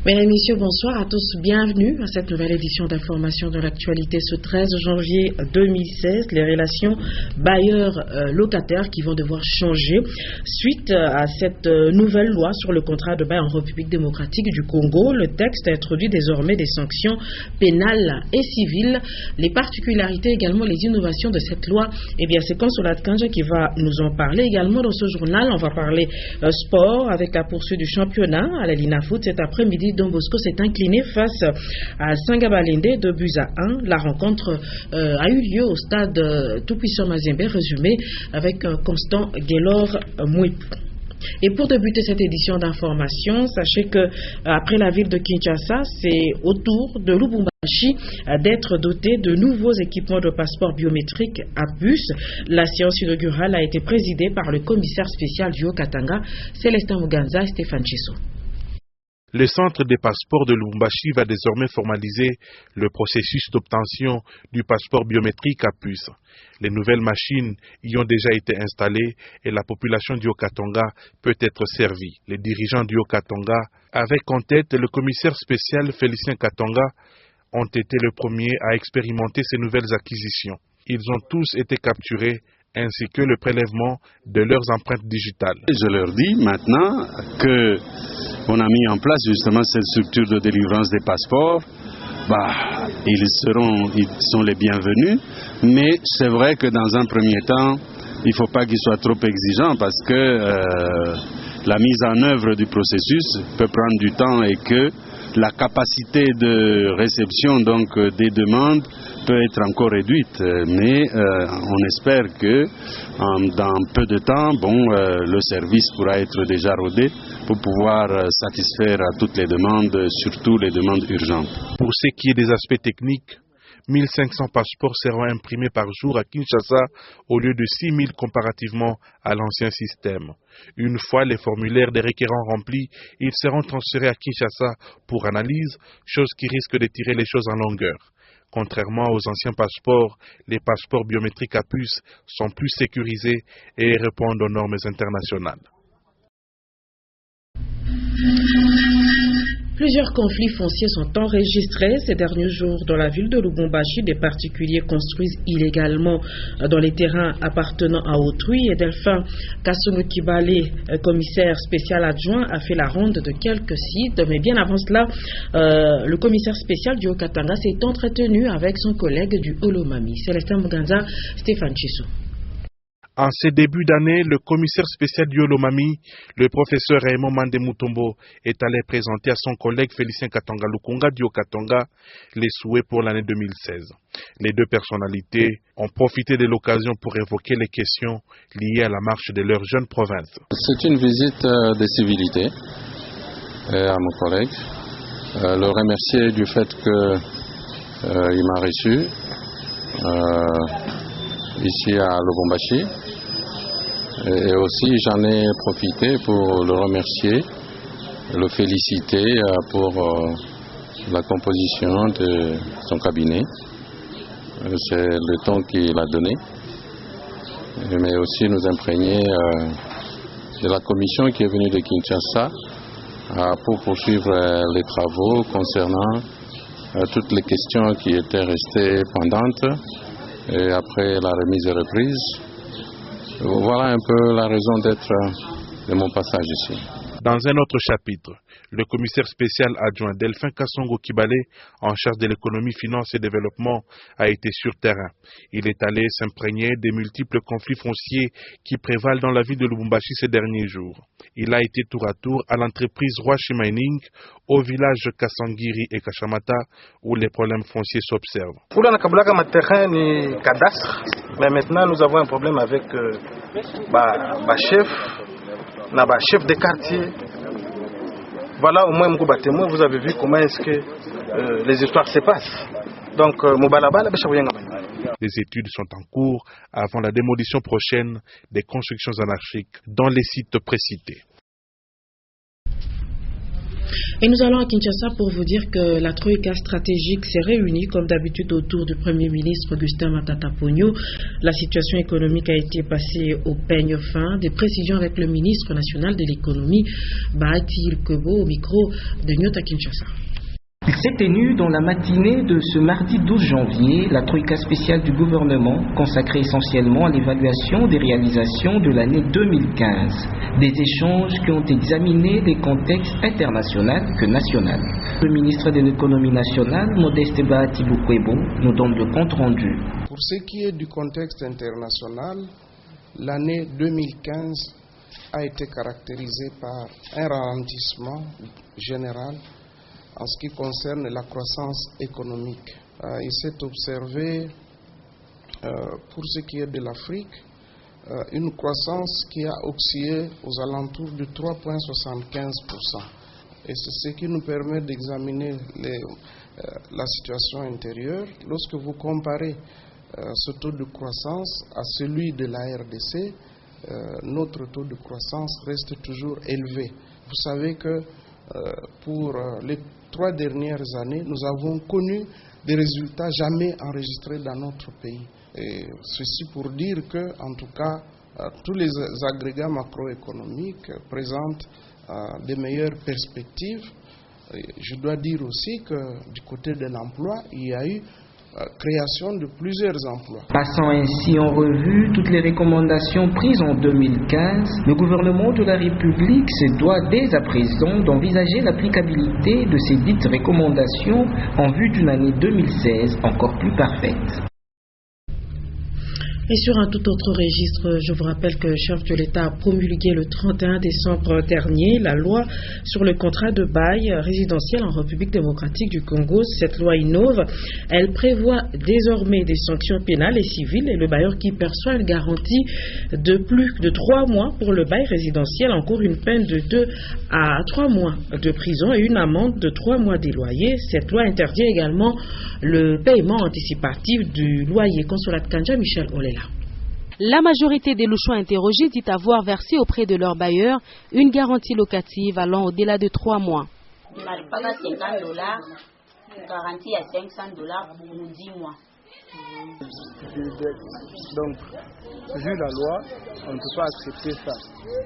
Mesdames et messieurs, bonsoir à tous. Bienvenue à cette nouvelle édition d'information de l'actualité ce 13 janvier 2016. Les relations bailleurs-locataires qui vont devoir changer suite à cette nouvelle loi sur le contrat de bail en République démocratique du Congo. Le texte introduit désormais des sanctions pénales et civiles. Les particularités également, les innovations de cette loi, eh bien c'est Consolat Kanja qui va nous en parler. Également dans ce journal, on va parler sport avec la poursuite du championnat à la Lina Foot cet après-midi. Don Bosco s'est incliné face à Sangabalende 2-1. La rencontre a eu lieu au stade Tout-Puissant Mazembe, résumé avec Constant Guélor Mouipou. Et pour débuter cette édition d'information, sachez que après la ville de Kinshasa, c'est au tour de Lubumbashi d'être doté de nouveaux équipements de passeport biométrique à puce. La séance inaugurale a été présidée par le commissaire spécial du Haut-Katanga, Célestin Muganza et Stéphane Chisso. Le centre des passeports de Lubumbashi va désormais formaliser le processus d'obtention du passeport biométrique à puce. Les nouvelles machines y ont déjà été installées et la population du Haut-Katanga peut être servie. Les dirigeants du Haut-Katanga, avec en tête le commissaire spécial Félicien Katonga, ont été les premiers à expérimenter ces nouvelles acquisitions. Ils ont tous été capturés, ainsi que le prélèvement de leurs empreintes digitales. Je leur dis maintenant que on a mis en place justement cette structure de délivrance des passeports. Ils sont les bienvenus, mais c'est vrai que dans un premier temps, il ne faut pas qu'ils soient trop exigeants parce que la mise en œuvre du processus peut prendre du temps et que la capacité de réception donc des demandes peut être encore réduite, mais on espère que dans peu de temps, le service pourra être déjà rodé pour pouvoir satisfaire à toutes les demandes, surtout les demandes urgentes. Pour ce qui est des aspects techniques, 1500 passeports seront imprimés par jour à Kinshasa au lieu de 6000 comparativement à l'ancien système. Une fois les formulaires des requérants remplis, ils seront transférés à Kinshasa pour analyse, chose qui risque de tirer les choses en longueur. Contrairement aux anciens passeports, les passeports biométriques à puce sont plus sécurisés et répondent aux normes internationales. Plusieurs conflits fonciers sont enregistrés ces derniers jours dans la ville de Lubumbashi. Des particuliers construisent illégalement dans les terrains appartenant à autrui. Et Delphin Kassongo Kibale, commissaire spécial adjoint, a fait la ronde de quelques sites. Mais bien avant cela, le commissaire spécial du Haut-Katanga s'est entretenu avec son collègue du Olomami, Célestin Muganza, Stéphane Chisso. En ces débuts d'année, le commissaire spécial du Olomami, le professeur Raymond Mandemoutombo, est allé présenter à son collègue Félicien Katonga Lukunga du Haut-Katanga les souhaits pour l'année 2016. Les deux personnalités ont profité de l'occasion pour évoquer les questions liées à la marche de leur jeune province. C'est une visite de civilité à mon collègue. Le remercier du fait qu'il m'a reçu ici à Lubumbashi. Et aussi j'en ai profité pour le remercier, le féliciter pour la composition de son cabinet. C'est le temps qu'il a donné, mais aussi nous imprégner de la commission qui est venue de Kinshasa pour poursuivre les travaux concernant toutes les questions qui étaient restées pendantes et après la remise et reprise. Voilà un peu la raison d'être de mon passage ici. Dans un autre chapitre, le commissaire spécial adjoint Delphin Kassongo Kibale, en charge de l'économie, finance et développement, a été sur terrain. Il est allé s'imprégner des multiples conflits fonciers qui prévalent dans la ville de Lubumbashi ces derniers jours. Il a été tour à tour à l'entreprise Rwashi Mining, au village Kassangiri et Kashamata, où les problèmes fonciers s'observent. Pour le terrain ni cadastre, mais maintenant nous avons un problème avec chef de quartier. Voilà au moins témoin, vous avez vu comment est-ce que les histoires se passent. Donc, les études sont en cours avant la démolition prochaine des constructions anarchiques dans les sites précités. Et nous allons à Kinshasa pour vous dire que la Troïka stratégique s'est réunie comme d'habitude autour du Premier ministre Augustin Matata Ponyo. La situation économique a été passée au peigne fin. Des précisions avec le ministre national de l'économie, Bahati Ilkebo, au micro de Nyota Kinshasa. Il s'est tenu dans la matinée de ce mardi 12 janvier la Troïka spéciale du gouvernement consacrée essentiellement à l'évaluation des réalisations de l'année 2015. Des échanges qui ont examiné les contextes internationaux que nationaux. Le ministre de l'économie nationale, Modeste Bahati Ilkebo, nous donne le compte rendu. Pour ce qui est du contexte international, l'année 2015 a été caractérisée par un ralentissement général en ce qui concerne la croissance économique. Il s'est observé, pour ce qui est de l'Afrique, une croissance qui a oscillé aux alentours de 3,75%. Et c'est ce qui nous permet d'examiner la situation intérieure. Lorsque vous comparez ce taux de croissance à celui de la RDC, notre taux de croissance reste toujours élevé. Vous savez que pour les 3 dernières années, nous avons connu des résultats jamais enregistrés dans notre pays. Et ceci pour dire que, en tout cas, tous les agrégats macroéconomiques présentent des meilleures perspectives. Et je dois dire aussi que du côté de l'emploi, il y a eu création de plusieurs emplois. Passant ainsi en revue toutes les recommandations prises en 2015, le gouvernement de la République se doit dès à présent d'envisager l'applicabilité de ces dites recommandations en vue d'une année 2016 encore plus parfaite. Et sur un tout autre registre, je vous rappelle que le chef de l'État a promulgué le 31 décembre dernier la loi sur le contrat de bail résidentiel en République démocratique du Congo. Cette loi innove. Elle prévoit désormais des sanctions pénales et civiles et le bailleur qui perçoit une garantie de plus de 3 mois pour le bail résidentiel encourt une peine de 2 à 3 mois de prison et une amende de 3 mois des loyers. Cette loi interdit également le paiement anticipatif du loyer. Consolat Kanja, Michel Olela. La majorité des louchons interrogés dit avoir versé auprès de leur bailleur une garantie locative allant au-delà de 3 mois. $50, garantie à $500 pour 10 mois. Donc, vu la loi, on ne peut pas accepter ça.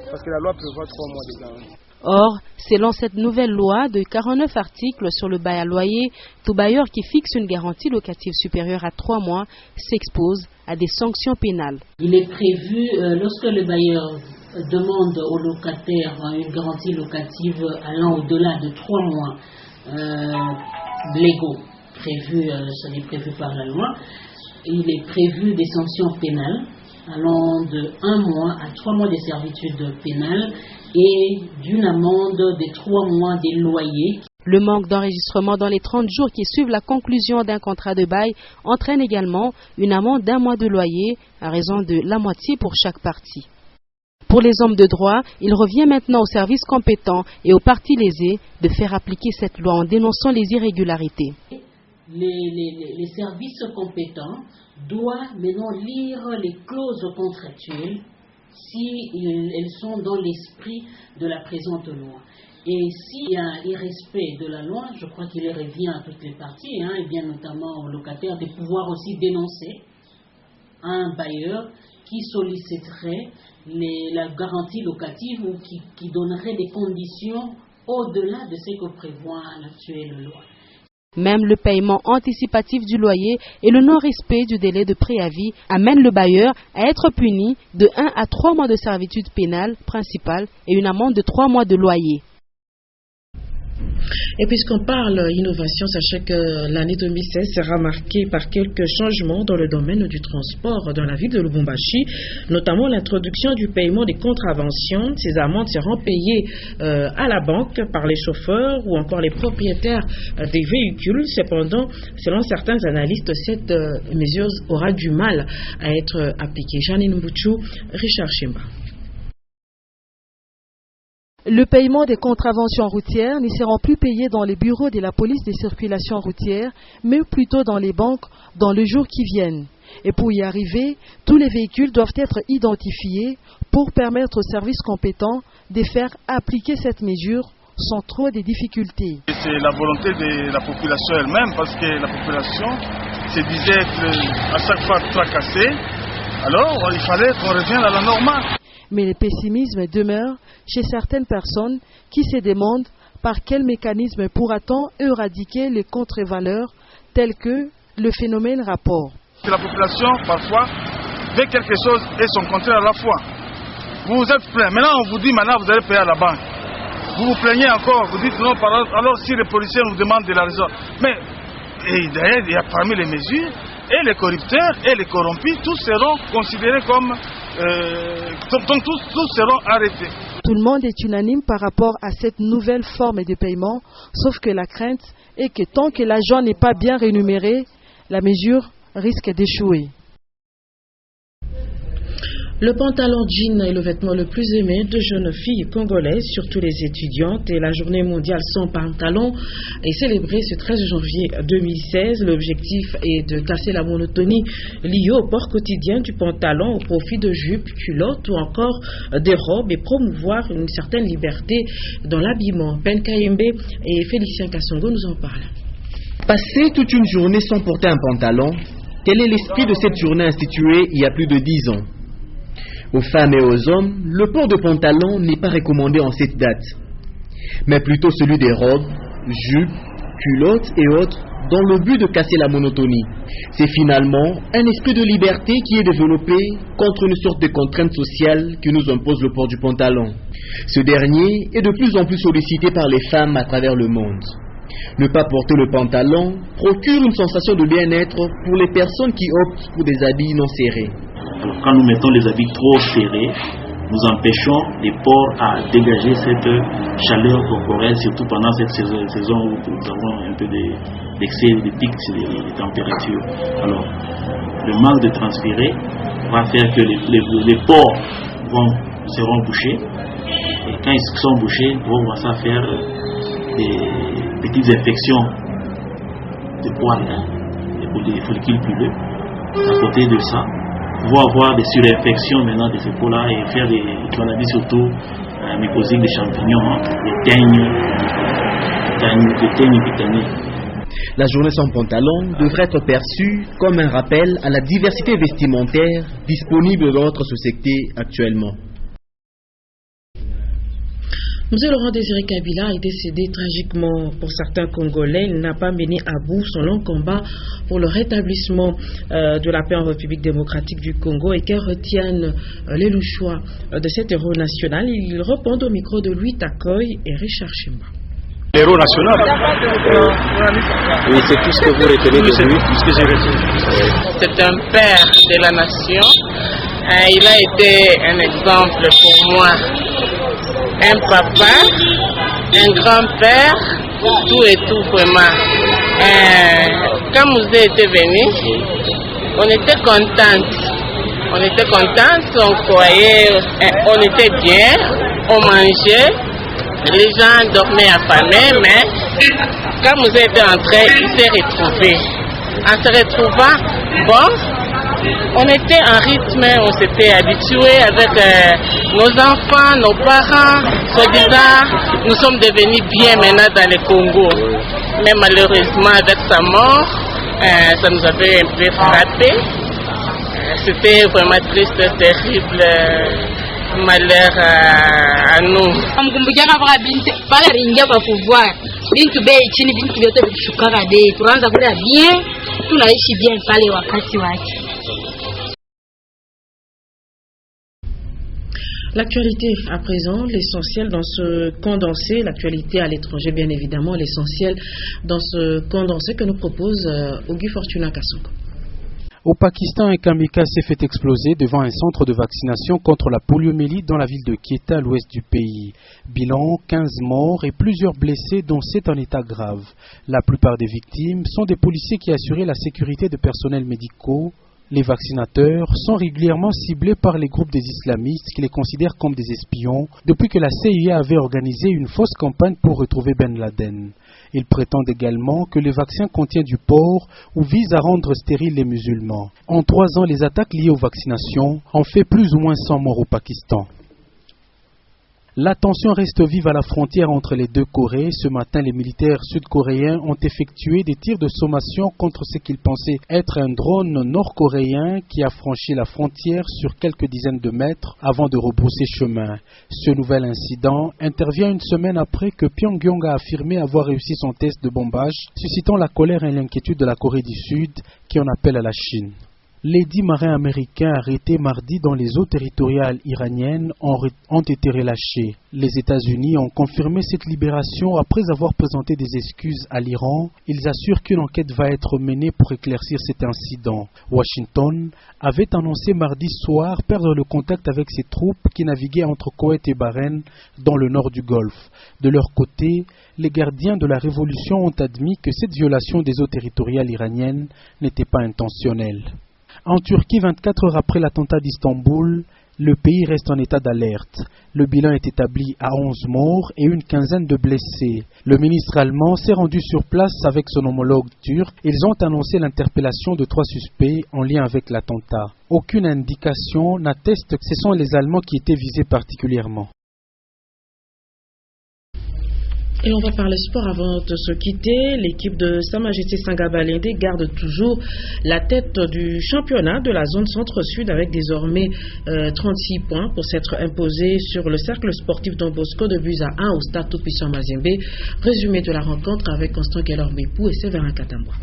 Parce que la loi prévoit 3 mois de garantie. Or, selon cette nouvelle loi de 49 articles sur le bail à loyer, tout bailleur qui fixe une garantie locative supérieure à 3 mois s'expose à des sanctions pénales. Il est prévu, lorsque le bailleur demande au locataire une garantie locative allant au-delà de 3 mois légaux, ce n'est prévu par la loi, il est prévu des sanctions pénales allant de 1 mois à 3 mois de servitude pénale et d'une amende de 3 mois des loyers. Le manque d'enregistrement dans les 30 jours qui suivent la conclusion d'un contrat de bail entraîne également une amende d'1 mois de loyer à raison de la moitié pour chaque partie. Pour les hommes de droit, il revient maintenant aux services compétents et aux parties lésées de faire appliquer cette loi en dénonçant les irrégularités. Les services compétents doivent maintenant lire les clauses contractuelles si elles sont dans l'esprit de la présente loi. Et s'il y a un irrespect de la loi, je crois qu'il revient à toutes les parties, et bien notamment aux locataires, de pouvoir aussi dénoncer un bailleur qui solliciterait la garantie locative ou qui donnerait des conditions au-delà de ce que prévoit l'actuelle loi. Même le paiement anticipatif du loyer et le non-respect du délai de préavis amènent le bailleur à être puni de 1 à 3 mois de servitude pénale principale et une amende de 3 mois de loyer. Et puisqu'on parle innovation, sachez que l'année 2016 sera marquée par quelques changements dans le domaine du transport dans la ville de Lubumbashi, notamment l'introduction du paiement des contraventions. Ces amendes seront payées à la banque par les chauffeurs ou encore les propriétaires des véhicules. Cependant, selon certains analystes, cette mesure aura du mal à être appliquée. Janine Mbouchou, Richard Chimba. Le paiement des contraventions routières ne sera plus payé dans les bureaux de la police des circulations routières, mais plutôt dans les banques dans les jours qui viennent. Et pour y arriver, tous les véhicules doivent être identifiés pour permettre aux services compétents de faire appliquer cette mesure sans trop de difficultés. C'est la volonté de la population elle-même, parce que la population se disait être à chaque fois tracassée. Alors il fallait qu'on revienne à la normale. Mais le pessimisme demeure chez certaines personnes qui se demandent par quel mécanisme pourra-t-on éradiquer les contre-valeurs telles que le phénomène rapport. La population, parfois, veut quelque chose et son contraire à la fois. Vous vous êtes plaint. Maintenant, on vous dit, maintenant, vous allez payer à la banque. Vous vous plaignez encore. Vous dites non, alors si les policiers nous demandent de l'argent. Mais d'ailleurs, il y a parmi les mesures, et les corrupteurs et les corrompus, tous seront considérés comme... tous seront arrêtés. Tout le monde est unanime par rapport à cette nouvelle forme de paiement, sauf que la crainte est que tant que l'agent n'est pas bien rémunéré, la mesure risque d'échouer. Le pantalon jean est le vêtement le plus aimé de jeunes filles congolaises, surtout les étudiantes, et la journée mondiale sans pantalon est célébrée ce 13 janvier 2016. L'objectif est de casser la monotonie liée au port quotidien du pantalon au profit de jupes, culottes ou encore des robes et promouvoir une certaine liberté dans l'habillement. Ben Kayembe et Félicien Kassongo nous en parlent. Passer toute une journée sans porter un pantalon, tel est l'esprit de cette journée instituée il y a plus de 10 ans. Aux femmes et aux hommes, le port de pantalon n'est pas recommandé en cette date, mais plutôt celui des robes, jupes, culottes et autres, dans le but de casser la monotonie. C'est finalement un esprit de liberté qui est développé contre une sorte de contrainte sociale qui nous impose le port du pantalon. Ce dernier est de plus en plus sollicité par les femmes à travers le monde. Ne pas porter le pantalon procure une sensation de bien-être pour les personnes qui optent pour des habits non serrés. Alors, quand nous mettons les habits trop serrés, nous empêchons les pores à dégager cette chaleur corporelle, surtout pendant cette saison où nous avons un peu d'excès, de pics de température. Alors, le manque de transpirer va faire que les pores seront bouchés. Et quand ils sont bouchés, on va ça faire des petites infections de poils, des follicules pileux. À côté de ça, on va avoir des surinfections maintenant de ces peaux-là et faire des maladies surtout mycosiques des champignons, des teignes cutanées. La journée sans pantalon devrait être perçue comme un rappel à la diversité vestimentaire disponible dans notre société actuellement. M. Laurent Désiré Kabila est décédé tragiquement pour certains Congolais. Il n'a pas mené à bout son long combat pour le rétablissement de la paix en République démocratique du Congo et qu'elles retiennent les louchois de cet héros national. Ils répondent au micro de Louis Takoy et Richard Chimba. Héros national. Oui, c'est tout ce que vous retenez de lui. Tout ce que j'ai retenu. C'est un père de la nation. Il a été un exemple pour moi. Un papa, un grand-père, tout et tout vraiment. Quand Mouzé était venu, on était contente. On croyait, on était bien, on mangeait, les gens dormaient affamés, mais quand Mouzé était entré, il s'est retrouvé. En se retrouvant, bon, on était en rythme, on s'était habitué avec nos enfants, nos parents, soi-disant, nous sommes devenus bien maintenant dans le Congo. Mais malheureusement, avec sa mort, ça nous avait un peu frappé. C'était vraiment triste, terrible malheur à nous. L'actualité à présent, l'essentiel dans ce condensé, l'actualité à l'étranger bien évidemment, l'essentiel dans ce condensé que nous propose Ogi Fortuna Kassongo. Au Pakistan, un kamikaze s'est fait exploser devant un centre de vaccination contre la poliomyélite dans la ville de Quetta, à l'ouest du pays. Bilan, 15 morts et plusieurs blessés, dont 7 en état grave. La plupart des victimes sont des policiers qui assuraient la sécurité de personnels médicaux. Les vaccinateurs sont régulièrement ciblés par les groupes des islamistes qui les considèrent comme des espions depuis que la CIA avait organisé une fausse campagne pour retrouver Ben Laden. Ils prétendent également que le vaccin contient du porc ou vise à rendre stériles les musulmans. En 3 ans, les attaques liées aux vaccinations ont fait plus ou moins 100 morts au Pakistan. La tension reste vive à la frontière entre les deux Corées. Ce matin, les militaires sud-coréens ont effectué des tirs de sommation contre ce qu'ils pensaient être un drone nord-coréen qui a franchi la frontière sur quelques dizaines de mètres avant de rebrousser chemin. Ce nouvel incident intervient une semaine après que Pyongyang a affirmé avoir réussi son test de bombage, suscitant la colère et l'inquiétude de la Corée du Sud qui en appelle à la Chine. Les 10 marins américains arrêtés mardi dans les eaux territoriales iraniennes ont été relâchés. Les États-Unis ont confirmé cette libération après avoir présenté des excuses à l'Iran. Ils assurent qu'une enquête va être menée pour éclaircir cet incident. Washington avait annoncé mardi soir perdre le contact avec ses troupes qui naviguaient entre Koweït et Bahreïn dans le nord du Golfe. De leur côté, les gardiens de la révolution ont admis que cette violation des eaux territoriales iraniennes n'était pas intentionnelle. En Turquie, 24 heures après l'attentat d'Istanbul, le pays reste en état d'alerte. Le bilan est établi à 11 morts et une quinzaine de blessés. Le ministre allemand s'est rendu sur place avec son homologue turc. Ils ont annoncé l'interpellation de 3 suspects en lien avec l'attentat. Aucune indication n'atteste que ce sont les Allemands qui étaient visés particulièrement. Et on va parler sport avant de se quitter. L'équipe de Sa Majesté Sangabalende garde toujours la tête du championnat de la zone centre-sud avec désormais 36 points pour s'être imposé sur le cercle sportif Don Bosco de buts à 1 au stade Tout-Puissant Mazembe. Résumé de la rencontre avec Constant Keller-Bepou et Séverin Katamba.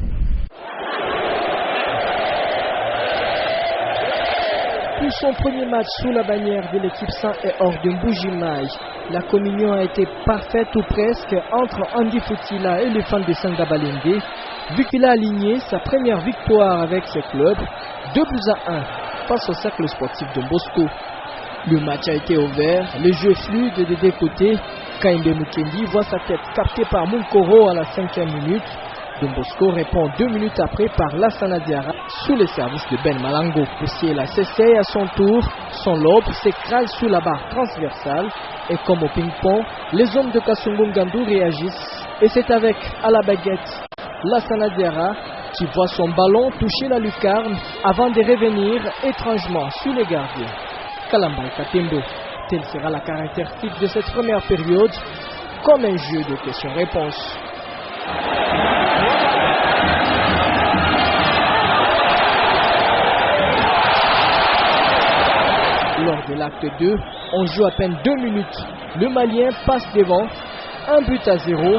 Pour son premier match sous la bannière de l'équipe Saint et Or de Mbujimaï, la communion a été parfaite ou presque entre Andy Futila et les fans de Sangabalende, vu qu'il a aligné sa première victoire avec ses clubs, 2 buts à 1 face au cercle sportif de Bosco. Le match a été ouvert, le jeu fluide des deux côtés. Kaimbe Mukendi voit sa tête captée par Munkoro à la 5e minute. Don Bosco répond 2 minutes après par Lassana Diarra sous les services de Ben Malango. Aussi, la s'essaye à son tour, son lobe s'écrase sous la barre transversale et comme au ping-pong, les hommes de Kassongo Ngandou réagissent et c'est avec à la baguette Lassana Diarra qui voit son ballon toucher la lucarne avant de revenir étrangement sur les gardiens. Kalamba et Katembo, telle sera la caractéristique de cette première période, comme un jeu de questions-réponses. Lors de l'acte 2, on joue à peine 2 minutes. Le Malien passe devant, 1 but à 0.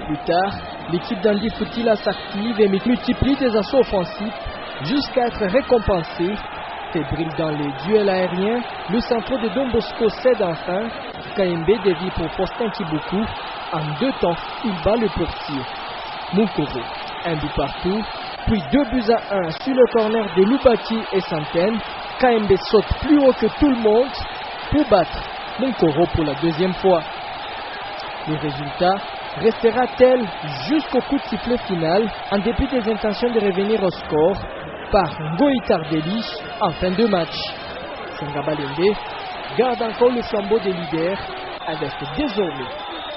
Plus tard, l'équipe d'Andy Futila s'active et multiplie des assauts offensifs jusqu'à être récompensée. Fébrile dans les duels aériens, le centre de Don Bosco cède enfin. KMB dévie pour Faustin Kibuku. En 2 temps, il bat le portier. Munkoro, 1 but partout, puis 2 buts à 1 sur le corner de Lubaki et Santen. KMB saute plus haut que tout le monde pour battre Munkoro pour la 2e fois. Le résultat restera tel jusqu'au coup de sifflet final, en dépit des intentions de revenir au score par Ngoï Tardelli en fin de match. Sangabalende garde encore le flambeau des leaders avec désormais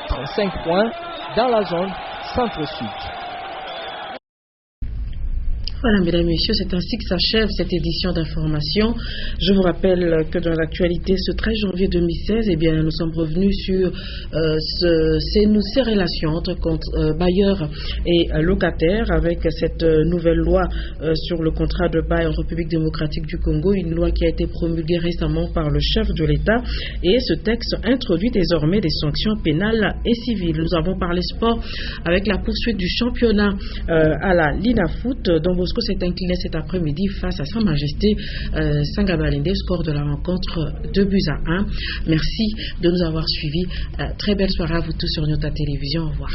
35 points dans la zone centre-sud. Voilà, mesdames et messieurs, c'est ainsi que s'achève cette édition d'information. Je vous rappelle que dans l'actualité, ce 13 janvier 2016, eh bien, nous sommes revenus sur ces relations entre bailleurs et locataires avec cette nouvelle loi sur le contrat de bail en République démocratique du Congo, une loi qui a été promulguée récemment par le chef de l'État. Et ce texte introduit désormais des sanctions pénales et civiles. Nous avons parlé sport avec la poursuite du championnat à la Linafoot, dont Bosco s'est incliné cet après-midi face à Sa Majesté Sangabalende, score de la rencontre 2 buts à 1. Merci de nous avoir suivis. Très belle soirée à vous tous sur notre télévision. Au revoir.